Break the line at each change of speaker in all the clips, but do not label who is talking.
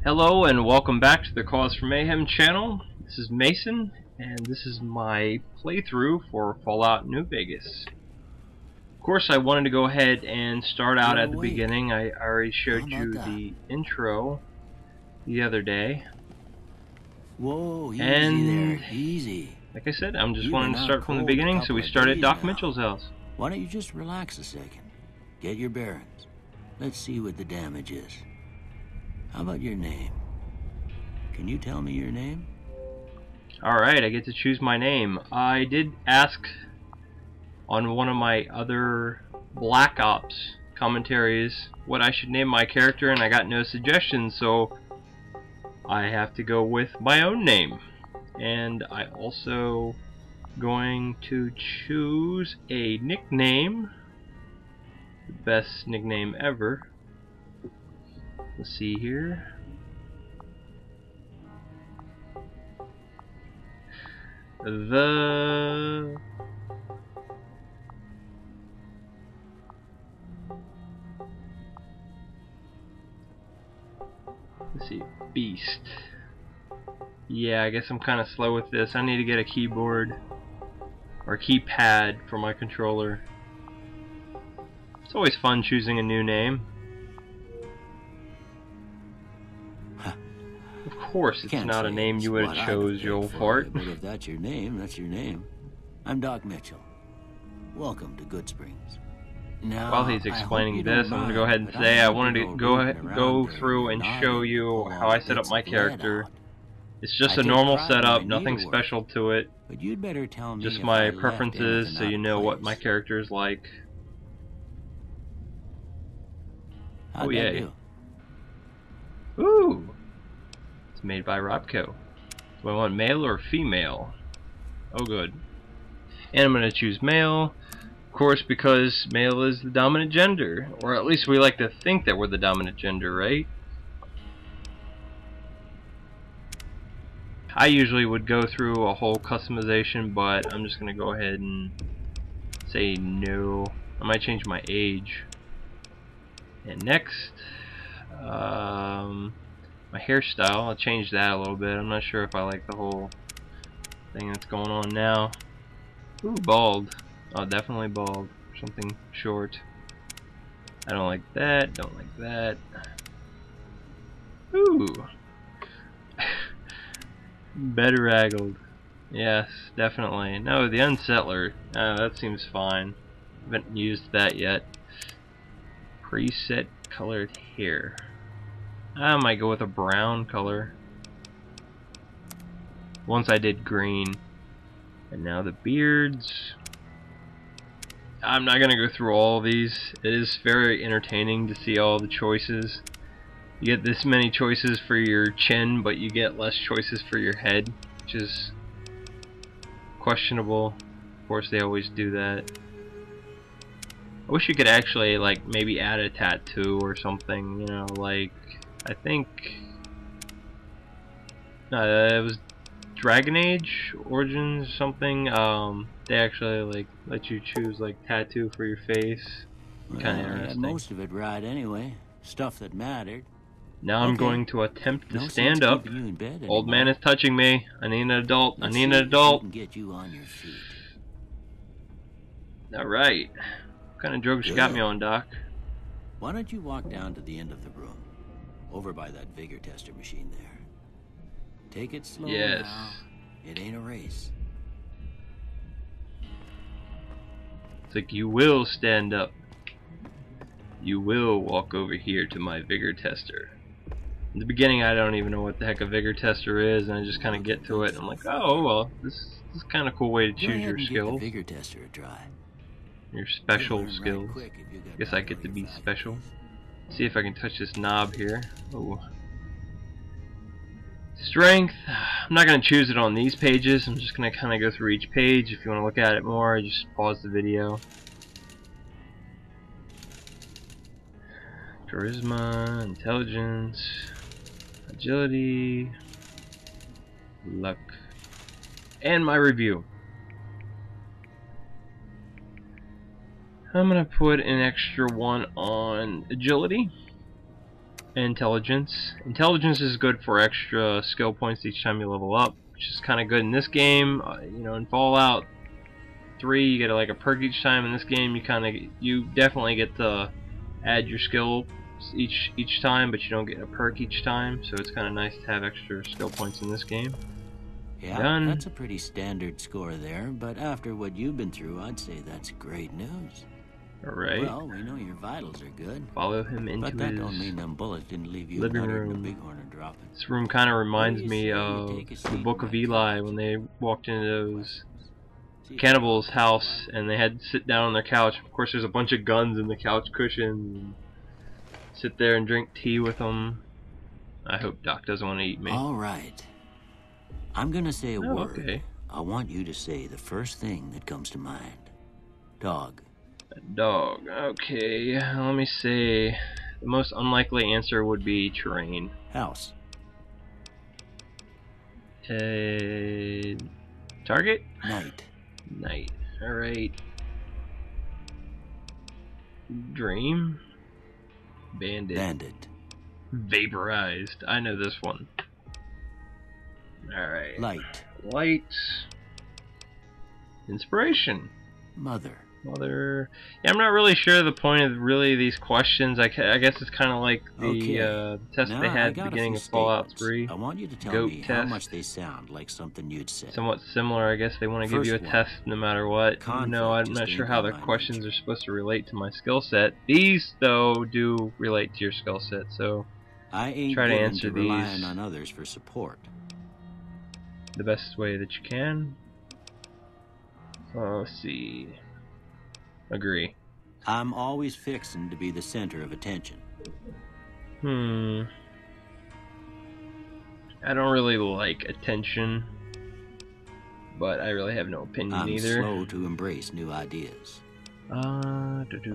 Hello and welcome back to the Cause for Mayhem channel. This is Mason, and this is my playthrough for Fallout New Vegas. Of course, I wanted to go ahead and start out at the beginning. I already showed you the intro the other day.
Whoa, easy
and
there, easy.
Like I said, I'm just wanting to start from the beginning, so we start at Doc Mitchell's house.
Why don't you just relax a second? Get your bearings. Let's see what the damage is. How about your name? Can you tell me your name?
Alright, I get to choose my name. I did ask on one of my other Black Ops commentaries what I should name my character, and I got no suggestions, so I have to go with my own name. And I also going to choose a nickname, the best nickname ever. Let's see here. Let's see, Beast. Yeah, I guess I'm kind of slow with this. I need to get a keyboard or keypad for my controller. It's always fun choosing a new name. Of course, it's not a name you would have chose, you old fart.
But if that's your name, that's your name. I'm Doc Mitchell. Welcome to Goodsprings. Now,
while he's explaining this, I'm going to go ahead and say I wanted to go through and show you how I set up my character. It's just a normal setup, nothing special to it.
But you'd better tell me
just my preferences, so you know what my character is like. Oh yeah. Ooh! It's made by Robco. Do I want male or female? Oh good. And I'm going to choose male, of course, because male is the dominant gender. Or at least we like to think that we're the dominant gender, right? I usually would go through a whole customization, but I'm just going to go ahead and say no. I might change my age. And next, my hairstyle, I'll change that a little bit. I'm not sure if I like the whole thing that's going on now. Ooh, bald. Oh, definitely bald. Something short. I don't like that, don't like that. Ooh. Bedraggled. Yes, definitely. No, the Unsettler. That seems fine. Haven't used that yet. Preset colored hair. I might go with a brown color. Once I did green. And now the beards. I'm not gonna go through all of these. It is very entertaining to see all the choices. You get this many choices for your chin, but you get less choices for your head, which is questionable. Of course, they always do that. I wish you could actually, like, maybe add a tattoo or something, you know, like, I think it was Dragon Age Origins or something. They actually, like, let you choose, like, tattoo for your face. Kind of interesting.
Most of it right anyway. Stuff that mattered.
Now I'm going to attempt to stand up. Old man is touching me. I need an adult. I need an adult.
Get you on your feet.
Alright. What kind of drugs you got me on, Doc?
Why don't you walk down to the end of the room? Over by that vigor tester machine there. Take it slow now. It ain't a race.
It's like you will stand up. You will walk over here to my vigor tester. In the beginning, I don't even know what the heck a vigor tester is, and I just kind of get to it, and I'm like, oh, well, this is kind of cool way to choose your skills.
Give the vigor tester a try.
Your special skills. Guess I get to be special. See if I can touch this knob here. Oh. Strength. I'm not going to choose it on these pages. I'm just going to kind of go through each page. If you want to look at it more, just pause the video. Charisma, intelligence, agility, luck, and my review. I'm gonna put an extra one on agility. intelligence. Intelligence is good for extra skill points each time you level up, which is kind of good in this game. You know, in Fallout 3 you get like a perk each time. In this game you definitely get to add your skill each time, but you don't get a perk each time, so it's kind of nice to have extra skill points in this game.
Yeah,
Done.
That's a pretty standard score there, but after what you've been through, I'd say that's great news.
Alright.
Well, we know your vitals are good.
Follow him into
But that
his
don't mean them bullets didn't leave you
living
nuttered and a
room.
bighorn or dropping.
This room kind of reminds
What do you
me
say you
of
take a
the
seat
Book
in
of
my
Eli
couch?
when they walked into those
See,
cannibals' house and they had to sit down on their couch. Of course, there's a bunch of guns in the couch cushions. And sit there and drink tea with them. I hope Doc doesn't want to eat me.
All right. I'm gonna say a
Oh,
word.
okay.
I want you to say the first thing that comes to mind. Dog.
A dog. Okay, let me see. The most unlikely answer would be terrain.
House.
Target?
Night.
Night. Alright. Dream? Bandit.
Bandit.
Vaporized. I know this one. Alright.
Light.
Light. Inspiration.
Mother.
Mother. Yeah, I'm not really sure the point of really these questions. I guess it's kind of like the
Okay.
test
Now,
they
I
had at
got
the
a
beginning
few
of Fallout
statements.
3.
I want you to tell
Goat
me how
test.
much they sound like something you'd say.
Somewhat similar, I guess. They want to give you a
First one.
test no matter what.
Conflict
No, I'm
just
not
ain't
sure how
in
the
my
questions
nature.
are supposed to relate to my skill set. These, though, do relate to your skill set, so
I ain't
try to
given
answer
to relying
these.
on others for support.
The best way that you can. Let's see. Agree.
I'm always fixing to be the center of attention.
I don't really like attention, but I really have no opinion
I'm
either.
slow to embrace new ideas.
Okay.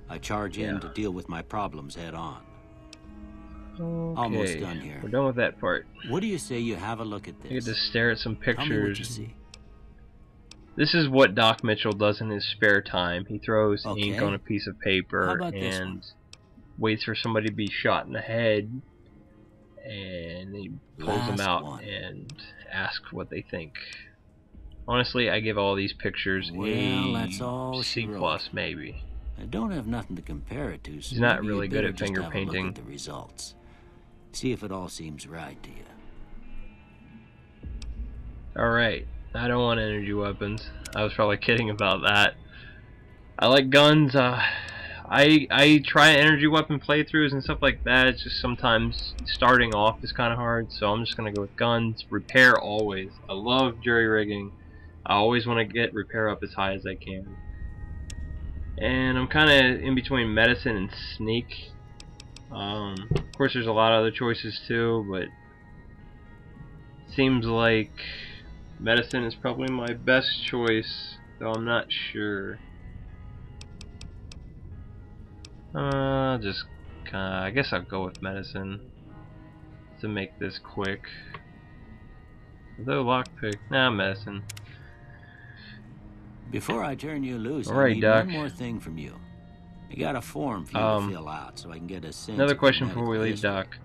I charge in to deal with my problems head on.
Okay.
Almost done here.
We're done with that part.
What do you say you have a look at
I get to
this?
stare at some
Tell me what you
pictures.
see.
This is what Doc Mitchell does in his spare time. He throws ink
Okay.
on a piece of paper
How about this
and
one?
waits for somebody to be shot in the head, and he pulls them
Last
out
one.
and asks what they think. Honestly, I give all these pictures
Well,
a
that's all she
C
wrote.
plus, maybe.
I don't have nothing to compare it to, so
He's not
maybe
really
you'd
good
better
at
just
finger
have a look
painting.
at the results. See if it all seems right to you.
Alright, I don't want energy weapons. I was probably kidding about that. I like guns. I try energy weapon playthroughs and stuff like that. It's just sometimes starting off is kind of hard, so I'm just gonna go with guns. Repair always. I love jury rigging. I always want to get repair up as high as I can. And I'm kind of in between medicine and sneak. Of course, there's a lot of other choices too, but seems like medicine is probably my best choice, though I'm not sure. I guess I'll go with medicine to make this quick. Though lockpick, medicine.
Before I turn you loose,
All
I
right,
need
Doc.
one more thing from you. I got a form for you to fill out so I can get a sense.
Another
of
question
your
before we leave,
medical
Doc.
history.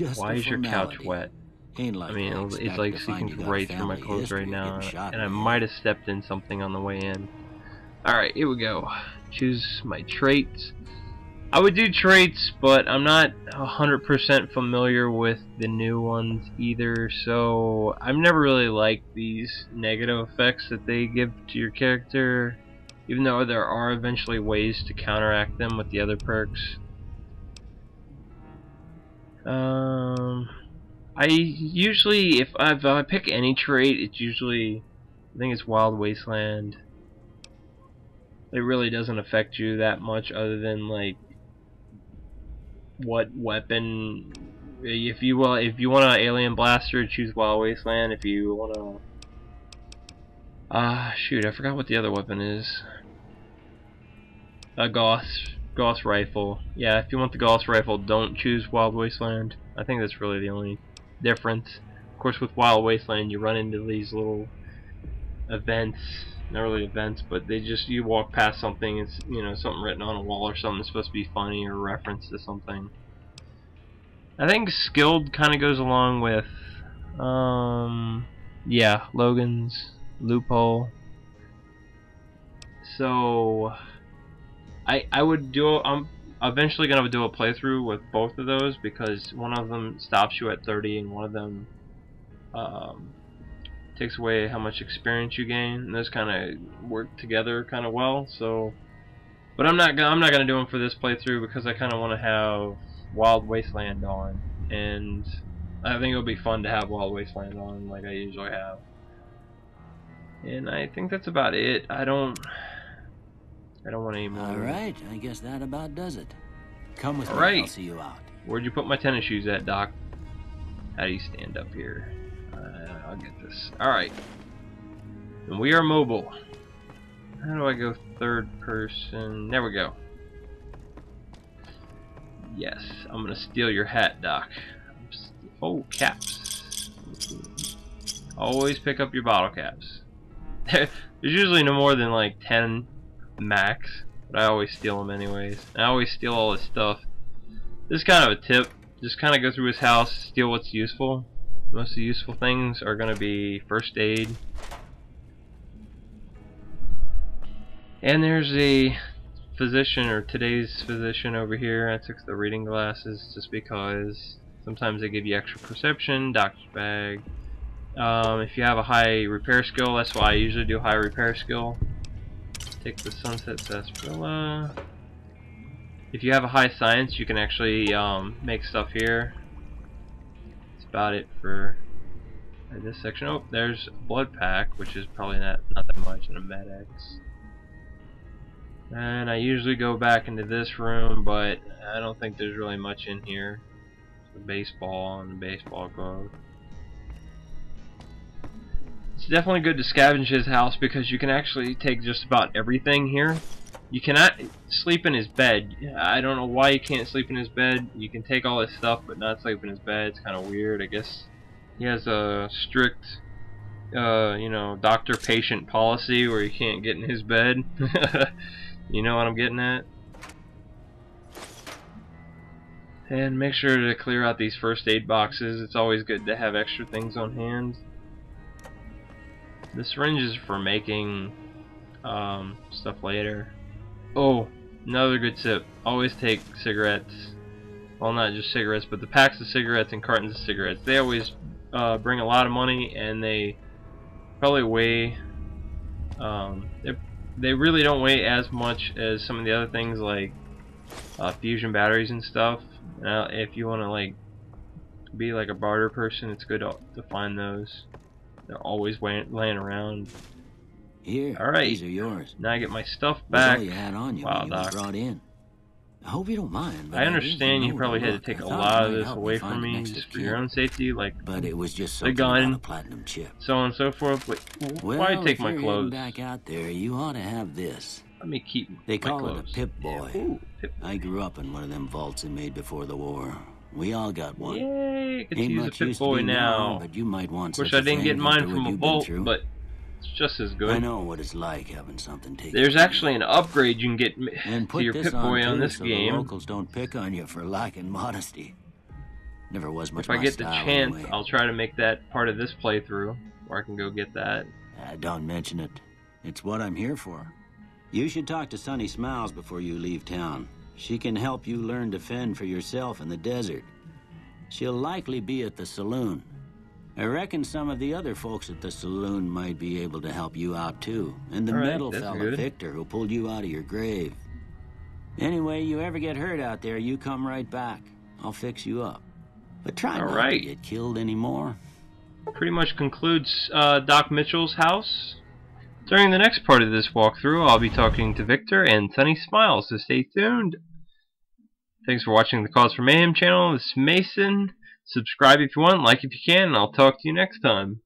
Just
Why
a
is your couch
formality.
wet?
Ain't like
I mean,
I
it's
expect
like
to find
seeking
you got a
right through my
family
clothes
history
right
of
now,
getting shot
and I
in the
might
head.
have stepped in something on the way in. Alright, here we go. Choose my traits. I would do traits, but I'm not 100% familiar with the new ones either, so I've never really liked these negative effects that they give to your character, even though there are eventually ways to counteract them with the other perks. I usually, if I pick any trait, it's usually, I think it's Wild Wasteland. It really doesn't affect you that much, other than like what weapon. If you want an alien blaster, choose Wild Wasteland. If you want to, shoot, I forgot what the other weapon is. A Gauss rifle. Yeah, if you want the Gauss rifle, don't choose Wild Wasteland. I think that's really the only difference. Of course, with Wild Wasteland, you run into these little events. Not really events, but you walk past something, it's, something written on a wall or something that's supposed to be funny or a reference to something. I think skilled kind of goes along with, yeah, Logan's loophole. So I would do. I'm eventually gonna do a playthrough with both of those because one of them stops you at 30 and one of them takes away how much experience you gain. And those kind of work together kind of well. So, but I'm not gonna do them for this playthrough because I kind of want to have Wild Wasteland on, and I think it'll be fun to have Wild Wasteland on like I usually have. And I think that's about it. I don't want any more.
Alright, I guess that about does it. Come with me,
Alright.
I'll see you out.
Where'd you put my tennis shoes at, Doc? How do you stand up here? I'll get this. Alright. And we are mobile. How do I go third person? There we go. Yes, I'm gonna steal your hat, Doc. Oh, caps. Always pick up your bottle caps. There's usually no more than like 10 max, but I always steal them anyways. I always steal all his stuff. This is kind of a tip. Just kind of go through his house, steal what's useful. Most of the useful things are going to be first aid. And there's a physician, or today's physician over here. I took the reading glasses just because sometimes they give you extra perception. Doctor's bag. If you have a high repair skill, that's why I usually do high repair skill. Take the Sunset Sarsaparilla. If you have a high science, you can actually make stuff here. That's about it for this section. Oh, there's a blood pack, which is probably not that much, and a Med-X. And I usually go back into this room, but I don't think there's really much in here. The baseball and the baseball glove. It's definitely good to scavenge his house because you can actually take just about everything here. You cannot sleep in his bed. I don't know why you can't sleep in his bed. You can take all his stuff but not sleep in his bed. It's kind of weird. I guess he has a strict you know, doctor-patient policy where you can't get in his bed. You know what I'm getting at? And make sure to clear out these first aid boxes. It's always good to have extra things on hand. The syringe is for making stuff later. Oh, another good tip. Always take cigarettes. Well, not just cigarettes, but the packs of cigarettes and cartons of cigarettes. They always bring a lot of money, and they probably weigh they really don't weigh as much as some of the other things like fusion batteries and stuff. If you want to like be like a barter person, it's good to find those. They're always laying around.
Here,
alright,
these are yours.
Now I get my stuff back.
All you had on you
wow,
when you were brought in. I hope you don't mind. But
I understand you probably had to take a lot of this away from me just for your own safety, like
but it was just
the gun,
a platinum chip.
so on and so forth. But
well,
why take
if
my
you're
clothes?
Back out there, you ought to have this.
Let me keep
They
my
call
clothes.
it a Pip-Boy.
Ooh, Pip.
I grew up in one of them vaults they made before the war. We all got one.
Yay! I get to
Ain't
use a
much use to
Pip-Boy
be
now.
but you might want
Wish
such
I
a
didn't
thing
get mine
after
from
what
a
you've been
vault,
through.
but it's just as
I
good.
know what it's like having something taken.
There's
from
actually
you.
an upgrade you can get
And
to
put
your
this
Pip-Boy on
too,
this
so
game.
The locals don't pick on you for lacking modesty. Never was much
If I
my
get the
style
chance,
anyway.
I'll try to make that part of this playthrough, where I can go get that.
Don't mention it. It's what I'm here for. You should talk to Sunny Smiles before you leave town. She can help you learn to fend for yourself in the desert. She'll likely be at the saloon. I reckon some of the other folks at the saloon might be able to help you out too. And the
All right,
metal
that's
fella,
good.
Victor, who pulled you out of your grave. Anyway, you ever get hurt out there, you come right back. I'll fix you up. But try
All
not
right.
to get killed anymore.
Pretty much concludes Doc Mitchell's house. During the next part of this walkthrough, I'll be talking to Victor and Sunny Smiles, so stay tuned. Thanks for watching the Cause for Mayhem channel. This is Mason. Subscribe if you want, like if you can, and I'll talk to you next time.